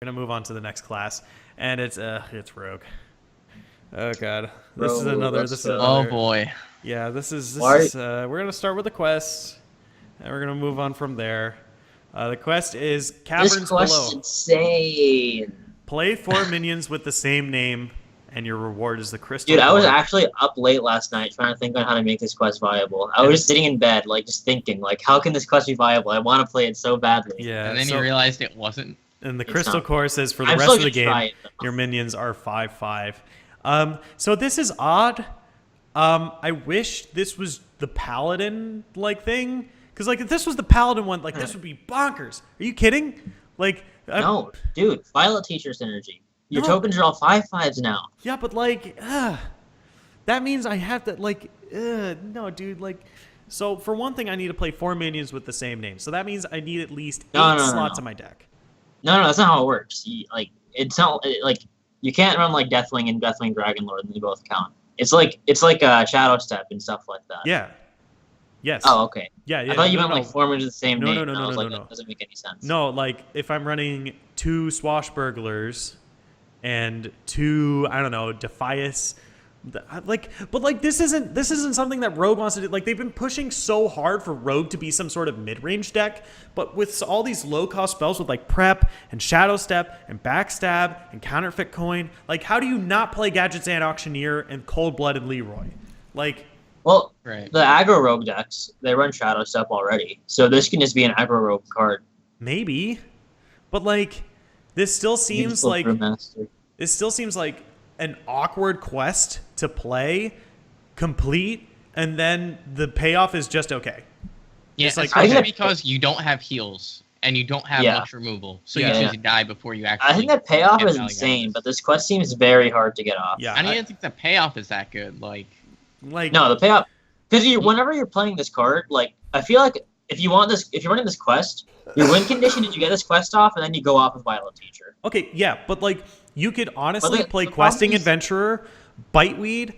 We're gonna move on to the next class, and it's Rogue. Oh god, this is another. This is Oh another. boy. Yeah, this is. We're gonna start with the quest, and we're gonna move on from there. The quest is Caverns This quest Below. is insane. Play 4 minions with the same name, and your reward is the crystal. Dude, I was core. actually up late last night trying to think on how to make this quest viable. I was just sitting in bed, like, just thinking, like, how can this quest be viable? I want to play it so badly. Yeah, And then you realized it wasn't. And the It's crystal not. core says for the I'm rest still of the gonna try game, it, though. your minions are 5/5. So this is odd. I wish this was the paladin like thing, because like if this was the paladin one, like this would be bonkers. Are you kidding? Like No, dude, Violet Teacher synergy. Your No. tokens are all 5/5s now. yeah, but like that means I have to like no, dude. Like so for one thing, I need to play 4 minions with the same name. So that means I need at least 8 No, slots no. in my deck. No, that's not how it works. It's not like you can't run like Deathwing and Deathwing Dragonlord and they both count. It's like Shadow Step and stuff like that. Yeah. Yes. Oh, okay. Yeah. I thought you meant no. like 4 minions of the same No, name. no, and no, I no, was no, like, no, that doesn't make any sense. No, like if I'm running 2 Swashbucklers and 2, I don't know, Defias, but like this isn't something that Rogue wants to do. Like they've been pushing so hard for Rogue to be some sort of mid-range deck, but with all these low-cost spells with like Prep and Shadow Step and Backstab and Counterfeit Coin, like how do you not play Gadget's and Auctioneer and Cold Blood and Leroy? Like Well, Right. the aggro rogue decks, they run Shadow Step already. So this can just be an aggro rogue card. maybe, but like this still seems Beautiful like Brewmaster. it still seems like an awkward quest to play, complete, and then the payoff is just okay. Yeah, It's like, especially okay. because you don't have heals and you don't have Yeah. much removal, so Yeah. you choose to die before you actually. I think that payoff get is value out of insane, this. but this quest seems very hard to get off. Yeah, I don't even think the payoff is that good. Like, like No, the payoff, because whenever you're playing this card, like I feel like if you're running this quest, your win condition is you get this quest off, and then you go off with Violet Teacher. okay, yeah, but like you could honestly But play the problem Questing is- Adventurer, Biteweed,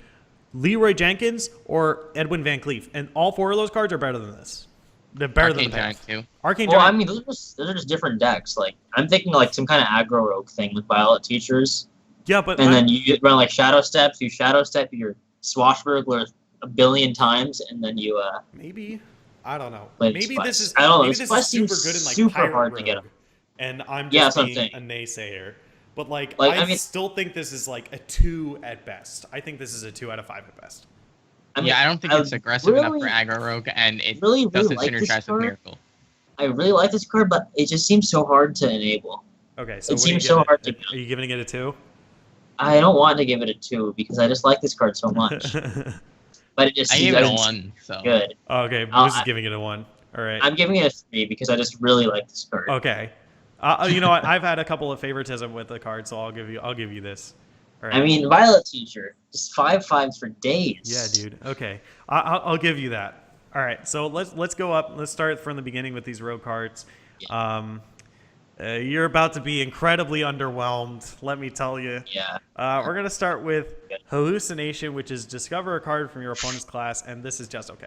Leroy Jenkins, or Edwin Van Cleef, and all 4 of those cards are better than this. They're better Arcane than the Giant payoff. too. Arcane Well, I Giant. mean, those are just different decks. Like I'm thinking like some kind of aggro rogue thing with Violet Teachers, Yeah, but and then you run like Shadow Steps. You Shadow Step your Swashbuckler a billion times, and then you maybe I don't know. Play Maybe this this is quest. I don't know, maybe this this is quest super seems good in like super Pirate hard to get Rogue, and I'm Yeah, just that's what I'm being saying. a naysayer. But like Like, I I mean- still think this is like a 2 at best. I think this is a 2 out of 5 at best. I mean, Yeah, I don't think it's aggressive enough for aggro rogue, and it really doesn't like this synergize with card. Miracle. I really like this card, but it just seems so hard to enable. Okay, so It what seems are you so giving hard it? to- Are you giving it a 2? I don't want to give it a 2 because I just like this card so much. But it just I seems gave it a doesn't 1, so. seem good. Okay, I'll- Moose is giving it a 1. All right. I'm giving it a 3 because I just really like this card. Okay. You know what? I've had a couple of favoritism with the card, so I'll give you this. All right. I mean, Violet Teacher, just 5/5s for days. yeah, dude. Okay, I'll give you that. All right. So let's go up. Let's start from the beginning with these rogue cards. You're about to be incredibly underwhelmed. Let me tell you. Yeah. We're gonna start with Hallucination, which is discover a card from your opponent's class, and this is just okay.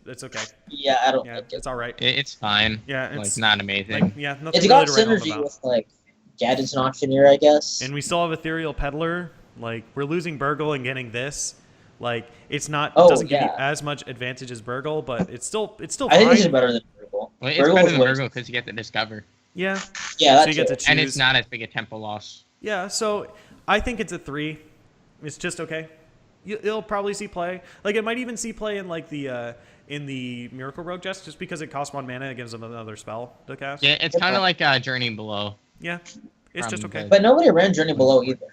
It's okay. Yeah, I don't Yeah, like it. it's all right. It's fine. Yeah, like it's not amazing. like yeah, nothing It's really got to write home synergy about. with like Gadgets and Auctioneer, I guess. And we still have Ethereal Peddler. Like we're losing Burgle and getting this. Like it's not Oh, doesn't give you yeah. as much advantage as Burgle, but it's still I fine. think this is better than Virgil. Well, it's Virgil better was than way- Virgo because you get the discover, Yeah. Yeah, So that's you get to it. choose. and it's not as big a tempo loss. Yeah. So I think it's a 3. It's just okay. It'll probably see play. Like it might even see play in like the Miracle Rogue just because it costs 1 mana and gives them another spell to cast. Yeah, it's kind of like Journey Below. Yeah. It's just From okay. But nobody ran Journey Below either.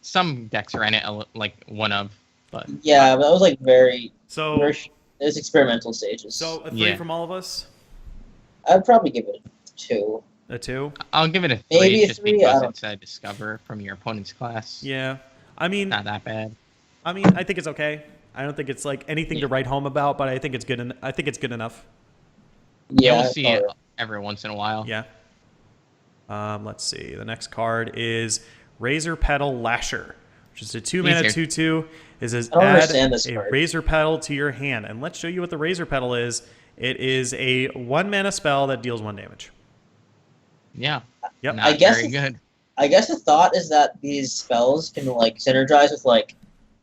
Some decks ran it like one of, but Yeah, but that was like very. So it was experimental stages. so a 3 Yeah. from all of us. I'd probably give it a 2. A 2. I'll give it a 3 Maybe a just 3, I because don't- it's a discover from your opponent's class. Yeah. I mean, Not that bad. I think it's okay. I don't think it's like anything to Yeah. write home about, but I think it's good. I think it's good enough. Yeah, You'll see it alright. every once in a while. Yeah. Let's see. The next card is Razor Petal Lasher, which is a 2 mana Easier. 2/2. It says I don't add understand this a card. Razor Petal to your hand, and let's show you what the Razor Petal is. It is a 1 mana spell that deals 1 damage. Yeah. Yep. Not I guess very good. I guess the thought is that these spells can like synergize with like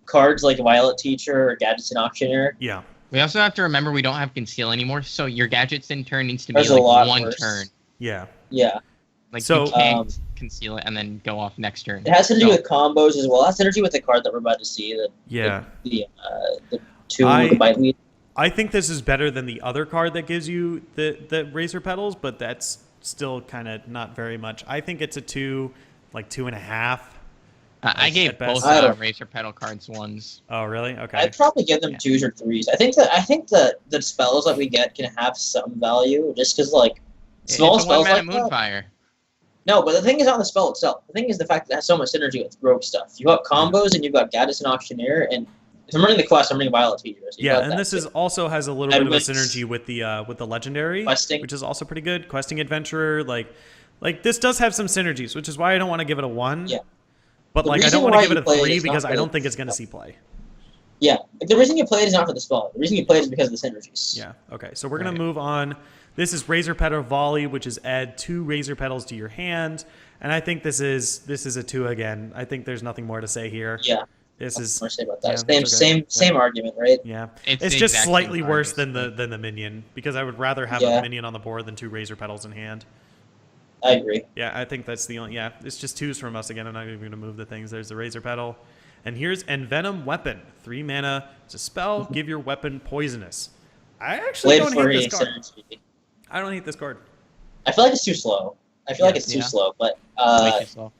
cards like Violet Teacher or Gadgets and Auctioneer. Yeah. We also have to remember we don't have conceal anymore, so your gadgets in turn needs to be There's a like lot one worse. turn. Yeah. Yeah, Like So, you can't um, conceal it and then go off next turn. it has to do So- with combos as well. It has synergy with the card that we're about to see. Yeah. The two bite lead. I think this is better than the other card that gives you the Razor Petals, but that's still kind of not very much. I think it's a 2, like 2.5. I gave at best. both I don't- Razor Petal cards 1s. Oh, really? Okay. I'd probably give them Yeah. 2s or 3s. I think that the spells that we get can have some value, just because like small It's a one spells mana like that. Moonfire. No, but the thing is not the spell itself. The thing is the fact that it has so much synergy with rogue stuff. You got combos and you've got Gadgets and Auctioneer, and if I'm running the quest, I'm running Violet Teacher. So you Yeah, got and that this too. is also has a little bit of a Edwin's synergy with the legendary, questing. which is also pretty good. Questing Adventurer, like this does have some synergies, which is why I don't want to give it a 1. Yeah. But The like I reason don't want why to give you it a play it 3 is not because I for don't the- think it's going to see play. Yeah, like, the reason you play it is not for the spell. The reason you play it is because of the synergies. Yeah. Okay. So we're gonna Right. move on. This is Razor Petal Volley, which is add 2 Razor Petals to your hand, and I think this is a 2 again. I think there's nothing more to say here. Yeah. This is More to say about that. yeah, it's okay. Same argument, right? Yeah. It's It's the just exact same slightly card, worse basically. than the minion because I would rather have Yeah. a minion on the board than 2 Razor Petals in hand. I agree. Yeah, I think that's the only. Yeah, it's just 2s from us again. I'm not even going to move the things. There's the Razor Petal. And here's Envenom Weapon. 3 mana. It's a spell. Give your weapon poisonous. I actually Blade don't hate Flurry this card. synergy. I don't hate this card. I feel like it's too slow. I feel like it's too Yeah. slow, but Way too slow.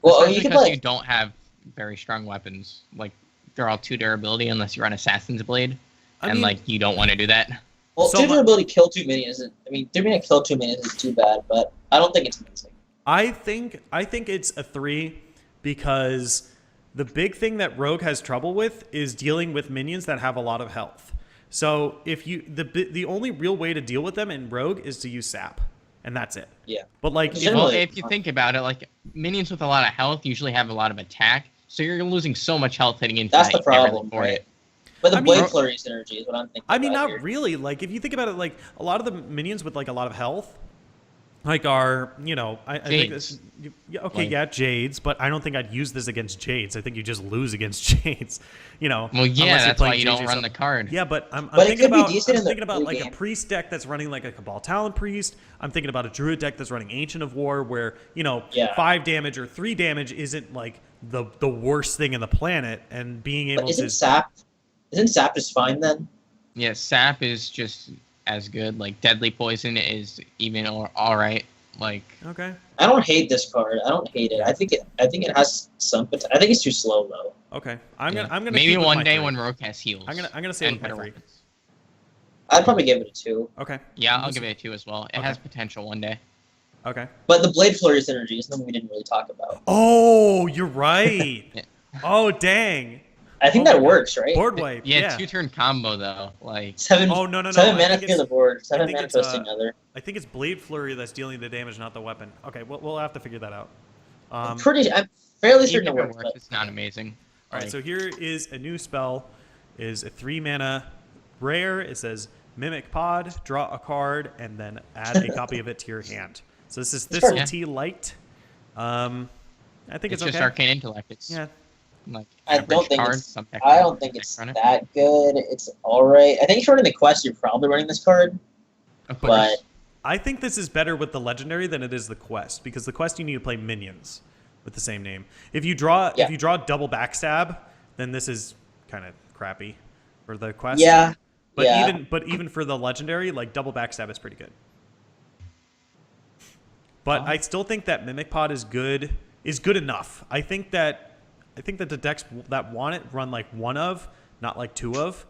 well, Especially you could because like you don't have very strong weapons. Like they're all 2 durability unless you run Assassin's Blade, I and mean- like you don't want to do that. well, so 2 mu- durability kill 2 minions isn't. I mean, 3 mana kill 2 minions isn't too bad, but I don't think it's amazing. I think it's a 3 because the big thing that Rogue has trouble with is dealing with minions that have a lot of health. So if you the only real way to deal with them in Rogue is to use sap, and that's it. Yeah. But like It's if- Well, Generally- if you think about it, like minions with a lot of health usually have a lot of attack, so you're losing so much health hitting into That's that the you can't really problem, afford right? it. But the I mean- Blade Flurry synergy is what I'm thinking. I mean, about not here. really. Like, if you think about it, like a lot of the minions with like a lot of health, like are I think this. Yeah, okay, Like- yeah, Jades, but I don't think I'd use this against Jades. I think you just lose against Jades. Well, unless yeah, you're that's why playing you Jades don't run yourself. the card. Yeah, but I'm But it thinking could be about decent in the thinking about like a game. priest deck that's running like a Cabal Talon Priest. I'm thinking about a druid deck that's running Ancient of War, where Yeah. 5 damage or 3 damage isn't like the worst thing in the planet, and being able But to isn't sap just fine then? Yeah, sap is just as good. Like deadly poison is even or all right. Like okay. I don't hate this card. I don't hate it. I think it has some potential. I think it's too slow though. Okay, I'm gonna maybe keep with one my day 3. when Rogue has heals. I'm gonna say and with my better 3. weapons. I'd probably give it a 2. Okay. Yeah, I'll Just- give it a 2 as well. It Okay. has potential one day. Okay. But the Blade Flurry synergy is something we didn't really talk about. Oh, you're right. Yeah. Oh, dang. I think Oh that my works, right? Board wipe. Yeah, 2-turn combo though. Like 7. Oh, no. 7 I mana think clear the board. 7 think mana it's, twisting other. I think it's Blade Flurry that's dealing the damage, not the weapon. Okay, we'll have to figure that out. I'm fairly certain even it if it works. works, But it's not amazing. All right, Like, so here is a new spell. Is a 3 mana rare. It says Mimic Pod, draw a card, and then add a copy of it to your hand. So this is That's fair. Thistle Tea Light. I think it's it's just okay. arcane intellect. It's Yeah. like I average don't think card, it's. some I don't think it's that good. It's all right. I think if you're running the quest, you're probably running this card. But I think this is better with the legendary than it is the quest, because the quest you need to play minions with the same name. If you draw double backstab, then this is kind of crappy for the quest. yeah, But yeah. even for the legendary, like double backstab is pretty good. But I still think that Mimic Pod is good enough. I think that the decks that want it run like 1 of, not like 2 of.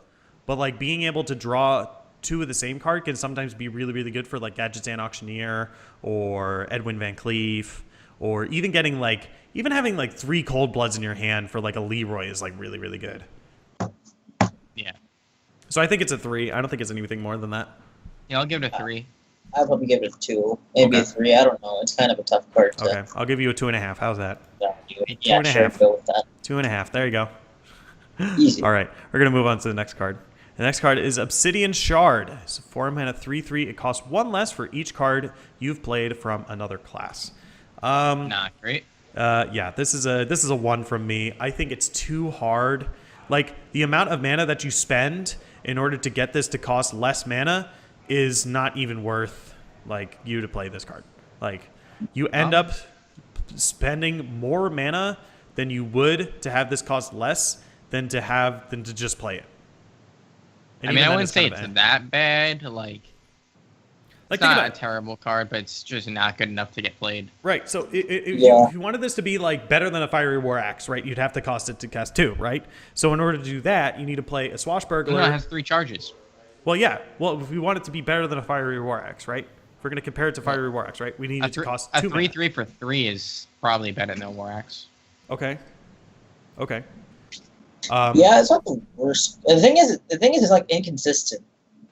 But like being able to draw 2 of the same card can sometimes be really, really good for like Gadgets and Auctioneer or Edwin Van Cleef, or even having like 3 Cold Bloods in your hand for like a Leroy is like really, really good. Yeah. So I think it's a 3. I don't think it's anything more than that. Yeah, I'll give it a 3. I'd probably give it a 2, maybe a Okay. 3. I don't know. It's kind of a tough card to Okay, I'll give you a 2.5. How's that? do. Two Yeah, and a sure, half. go with that. 2.5. There you go. Easy. All right, we're gonna move on to the next card. The next card is Obsidian Shard. It's a 4-mana 3/3. It costs 1 less for each card you've played from another class. Not great. Yeah, this is a 1 from me. I think it's too hard. Like, the amount of mana that you spend in order to get this to cost less mana is not even worth, like, you to play this card. Like, you end up spending more mana than you would to have this cost less than to just play it. And I mean, even I then wouldn't say kind of it's that bad. Like it's think not about a terrible card, but it's just not good enough to get played. Right, so Yeah. if you wanted this to be like better than a Fiery War Axe, right, you'd have to cost it to cast 2, right? So in order to do that, you need to play a Swashbuckler. No, it has 3 charges. Well, yeah. Well, if we want it to be better than a Fiery War Axe, right? If we're going to compare it to Fiery War Axe, right? We need it to cost 2 a mana. 3/3 for 3 is probably better than a War Axe. Okay. Okay. Yeah, it's not the worst. The thing is, it's like inconsistent.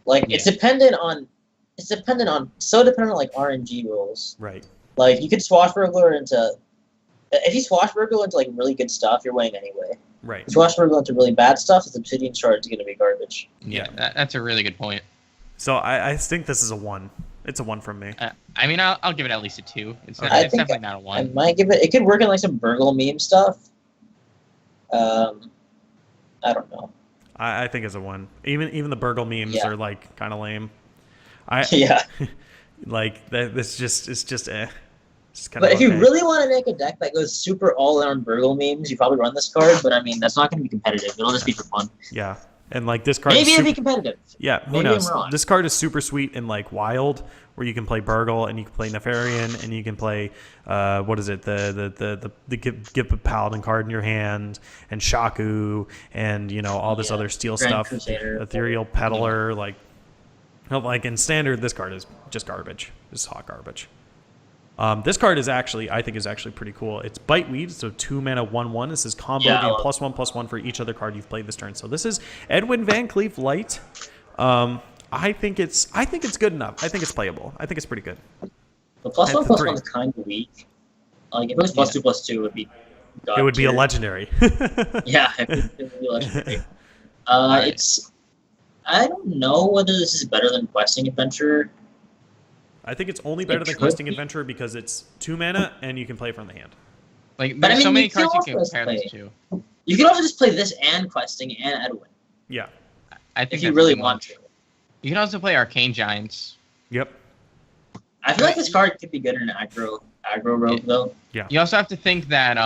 Like it's dependent on so dependent on like RNG rules. Right. Like you could swashbuckler into, if you swashbuckler into like really good stuff, you're winning anyway. Right. If you swashbuckler into really bad stuff, the Obsidian Shard is going to be garbage. Yeah, that's a really good point. So I think this is a 1. It's a 1 from me. I mean, I'll give it at least a 2. It's, Okay. it's definitely not a 1. I might give it. It could work in like some Burgle meme stuff. I don't know. I think it's a 1. Even the Burgle memes are like kind of lame. Yeah. Like that. It's just eh. It's kind But of if you really want to make a deck that goes super all in on Burgle memes, you probably run this card. But I mean, that's not going to be competitive. It'll just be for fun. Yeah. And like this card, Maybe is it'll be competitive. yeah, who Maybe knows? I'm wrong. This card is super sweet in like Wild, where you can play Burgle and you can play Nefarian and you can play what is it, the get a Paladin card in your hand and Shaku and all this other steel Grand stuff, Crusader. Ethereal Peddler, like in Standard, this card is just garbage. It's hot garbage. This card I think is actually pretty cool. It's Biteweed, so 2 mana 1/1. This is combo gain +1/+1 for each other card you've played this turn. So this is Edwin Van Cleef Light. I think it's good enough. I think it's playable. I think it's pretty good. The +1/+1 is 3. kind of weak. Like if it was +2/+2, it would be. It would be a tier. legendary. Yeah, it would be legendary. It's. I don't know whether this is better than Questing Adventurer. I think it's only better than Questing Adventurer because it's 2 mana and you can play from the hand. Like, But I there's mean, so you many can cards you can also compare this play- to. You can also just play this and Questing and Edwin Yeah. I think if you that's really too want much. to. You can also play Arcane Giants. Yep. I feel like this card could be good in aggro rogue though. You also have to think that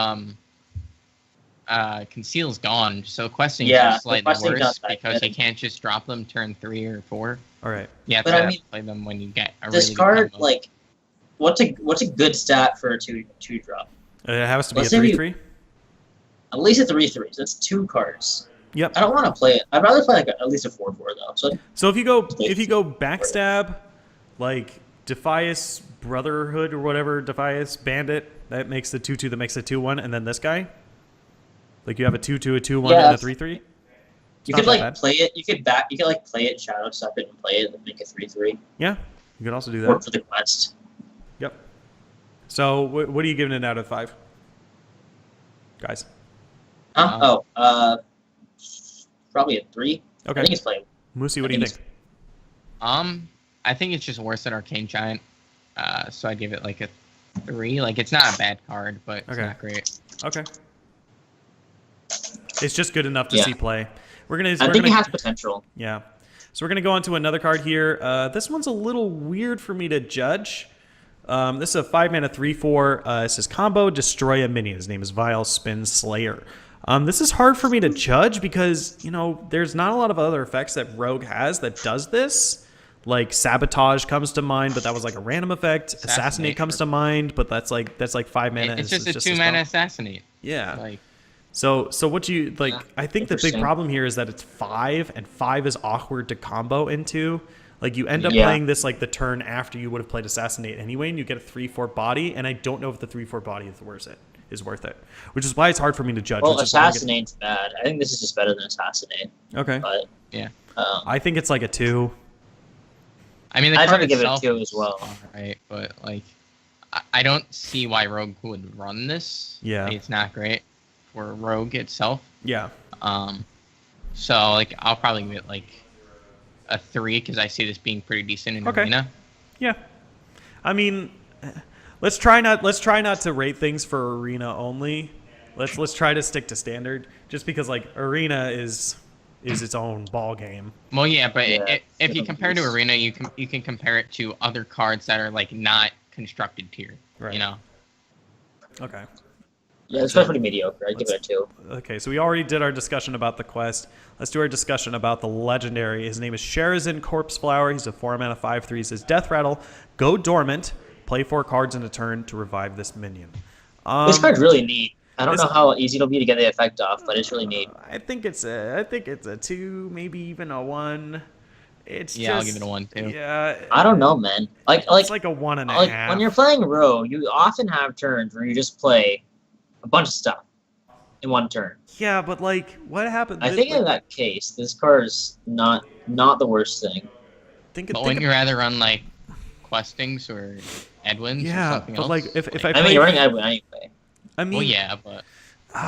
Conceal's gone, so Questing Yeah, is just slightly Questing's worse not that because good. you can't just drop them turn 3 or 4. All right. You have But to I mean, play them when you get a This really card, good combo. like, what's a good stat for a two drop? It has to be Let's a say you- 3/3. At least a 3/3. That's 2 cards. Yep. I don't want to play it. I'd rather play like at least a 4/4 though. So So if you go backstab, like Defias Brotherhood or whatever, Defias Bandit, that makes the 2/2 that makes the 2/1, and then this guy, like you have a 2/2, a 2/1, Yeah, and a 3/3. you not could that like bad. play it. You could like play it, shadow step it, and play it, and make a 3/3. Yeah, you could also do Work that. for the quest. Yep. So what are you giving it out of 5, guys? Probably a 3. Okay. I think it's playable. Moosey, what do you think think? I think it's just worse than Arcane Giant. So I'd give it like a 3. Like, it's not a bad card, but it's not great. Okay. It's just good enough to Yeah. see play. I think it has potential. Yeah. So we're going to go on to another card here. This one's a little weird for me to judge. This is a 5 mana 3/4. It says combo, destroy a minion. His name is Vile Spin Slayer. This is hard for me to judge because, there's not a lot of other effects that Rogue has that does this. Like Sabotage comes to mind, but that was like a random effect. Assassinate comes to mind, but that's like 5 mana. It's just a spell. 2-mana Assassinate. Yeah. Like, So what you like? I think the big interesting. problem here is that it's 5, and 5 is awkward to combo into. Like you end up Yeah. playing this like the turn after you would have played Assassinate anyway, and you get a 3/4 body. And I don't know if the 3/4 body is worth it, which is why it's hard for me to judge. Well, which is why I get- Assassinate's bad. I think this is just better than Assassinate. Okay, But yeah. I think it's like a 2. I mean, the I'd card probably give it a itself 2 as well. is alright, but like, I don't see why Rogue would run this. Yeah. Like, it's not great for Rogue itself. Yeah. So like, I'll probably give it like a 3 because I see this being pretty decent in Okay. Arena. Yeah. I mean, let's try not to rate things for arena only. Let's try to stick to standard, just because like arena is its own ball game. Well, yeah, but Yeah, if you compare to synergies. Arena, you can compare it to other cards that are like not constructed tier. Right. You know. Okay. Yeah, it's pretty mediocre. I'd give it a 2. Okay, so we already did our discussion about the quest. Let's do our discussion about the legendary. His name is Sherazin Corpse Flower. He's a 4-mana 5/3. He says Death Rattle, go dormant, play 4 cards in a turn to revive this minion. This card's really neat. I don't this- know how easy it'll be to get the effect off, but it's really neat. I think it's a 2, maybe even a 1. It's Yeah, I'll just, give it a 1 too. Yeah, I don't know, man. it's like a 1.5. Like when you're playing Rogue, you often have turns where you just play a bunch of stuff in one turn. Yeah, but like, what happened? I think in that case, this card is not the worst thing. But wouldn't you rather run like Questings or Edwin's or yeah, something but else? like if I I play, mean, you're running Edwin anyway. I mean, Well, yeah, but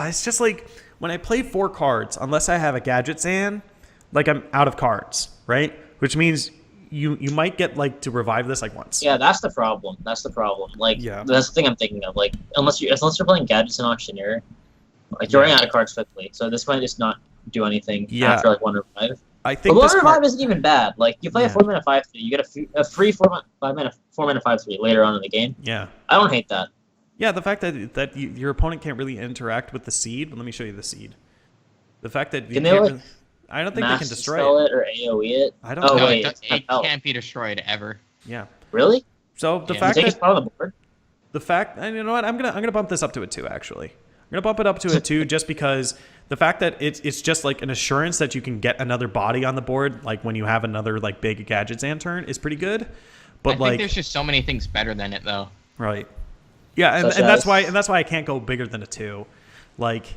it's just like when I play 4 cards, unless I have a gadget Zan, like I'm out of cards, right? Which means you might get like to revive this like once. Yeah, that's the problem. That's the problem. Like, Yeah. that's the thing I'm thinking of. Like, unless you're playing gadgets and auctioneer, like you're running out of cards quickly. So this might just not do anything Yeah. after like 1 revive. I But think 1 this revive card, isn't even bad. Like you play Yeah. a 4-mana 5/3, you get a free 4-mana 5/3 later on in the game. yeah. I don't hate that. Yeah, the fact that your opponent can't really interact with the seed. Let me show you the seed. The fact that you Can they, can't like, really- I don't think they Mass can dispel destroy it. it or AOE it. I don't Oh know. no, wait, it, it's it compelled. can't be destroyed ever. Yeah. Really? So the Yeah. fact Take that a spot on the board. the fact, and you know what, I'm gonna bump this up to a 2 actually. I'm gonna bump it up to a 2 just because the fact that it's just like an assurance that you can get another body on the board, like when you have another like big gadget Zan turn, is pretty good. But I think like, there's just so many things better than it though. right. Yeah, and Such that's as- why I can't go bigger than a 2. Like,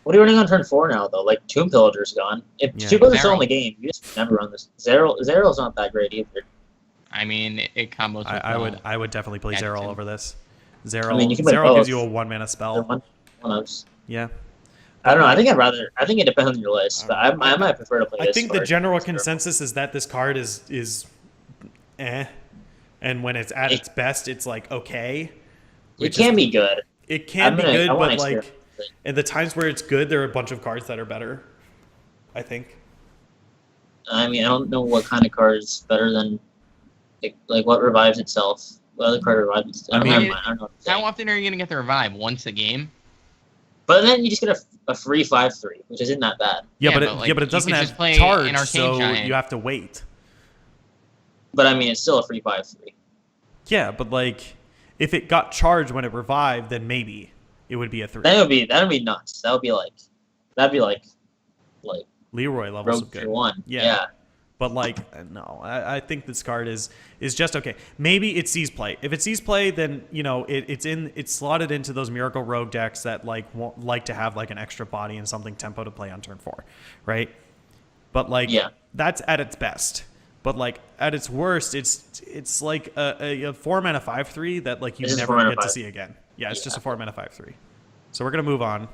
What are you running on turn 4 now, though? Like, Tomb Pillager's gone. If Yeah. Tomb Pillager's still in Zero. the game, you just never run this. Zero's not that great either. I mean, it combos. With I would definitely play Yeah, Zero too. over this. Zero, I mean, you can play Zero gives both. you a 1-mana They're spell. one of. Yeah. I don't know. I think it depends on your list, but I might prefer to play I this. think the card. general consensus is that this card is and when it's at its best, it's like okay. It which can is- be good. It can be I good, wanna but like experiment with it. in the times where it's good, there are a bunch of cards that are better. I think. I mean, I don't know what kind of card is better than like what revives itself. What other card revives itself? I mean, Never mind, I don't know what to How say. often are you gonna get the revive? Once a game? But then you just get a free 5/3, which isn't that bad. Yeah, Yeah, but but, it, like, yeah, but it you doesn't could have just play charge, an Arcane so Giant. you have to wait. But I mean, it's still a free 5/3. Yeah, but like if it got charged when it revived, then maybe it would be a 3. That'd be nuts. That'd be like Leroy levels Rogue of good. Tier 1. Yeah. Yeah. But like, no, I think this card is just okay. Maybe it sees play. If it sees play, then you know it's slotted into those Miracle Rogue decks that like like to have like an extra body and something tempo to play on turn 4, right? But like, Yeah. that's at its best. But like at its worst, it's like a 4-mana 5/3 that like you It's just never 4-mana get to 5. see again. Yeah, it's just Yeah. a 4-mana 5/3. So we're gonna move on.